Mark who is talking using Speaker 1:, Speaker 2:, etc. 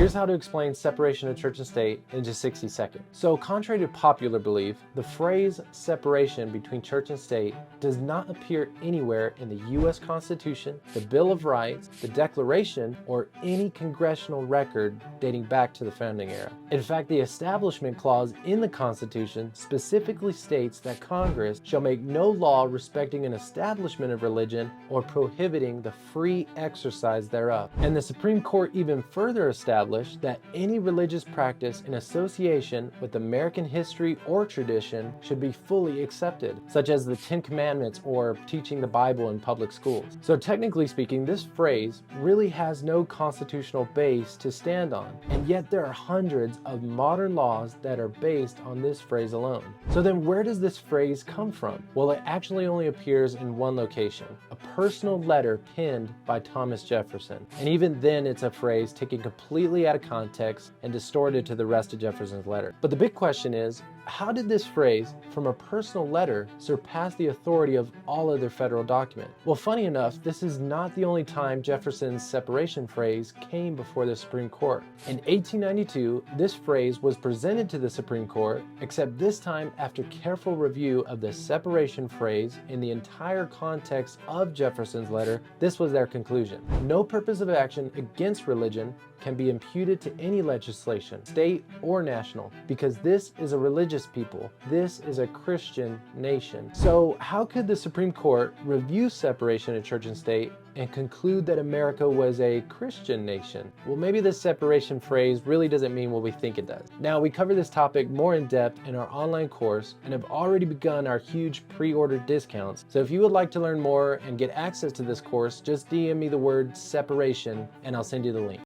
Speaker 1: Here's how to explain separation of church and state in just 60 seconds. So contrary to popular belief, the phrase separation between church and state does not appear anywhere in the U.S. Constitution, the Bill of Rights, the Declaration, or any congressional record dating back to the founding era. In fact, the Establishment Clause in the Constitution specifically states that Congress shall make no law respecting an establishment of religion or prohibiting the free exercise thereof. And the Supreme Court even further established that any religious practice in association with American history or tradition should be fully accepted, such as the Ten Commandments or teaching the Bible in public schools. So technically speaking, this phrase really has no constitutional base to stand on, and yet there are hundreds of modern laws that are based on this phrase alone. So then where does this phrase come from? Well, it actually only appears in one location, a personal letter penned by Thomas Jefferson. And even then it's a phrase taken completely out of context and distorted to the rest of Jefferson's letter. But the big question is, how did this phrase from a personal letter surpass the authority of all other federal documents? Well, funny enough, this is not the only time Jefferson's separation phrase came before the Supreme Court. In 1892, this phrase was presented to the Supreme Court, except this time after careful review of the separation phrase in the entire context of Jefferson's letter, this was their conclusion. No purpose of action against religion can be imputed to any legislation, state or national, because this is a religious people. This is a Christian nation. So how could the Supreme Court review separation of church and state and conclude that America was a Christian nation? Well, maybe this separation phrase really doesn't mean what we think it does. Now, we cover this topic more in depth in our online course and have already begun our huge pre-order discounts. So if you would like to learn more and get access to this course, just DM me the word separation and I'll send you the link.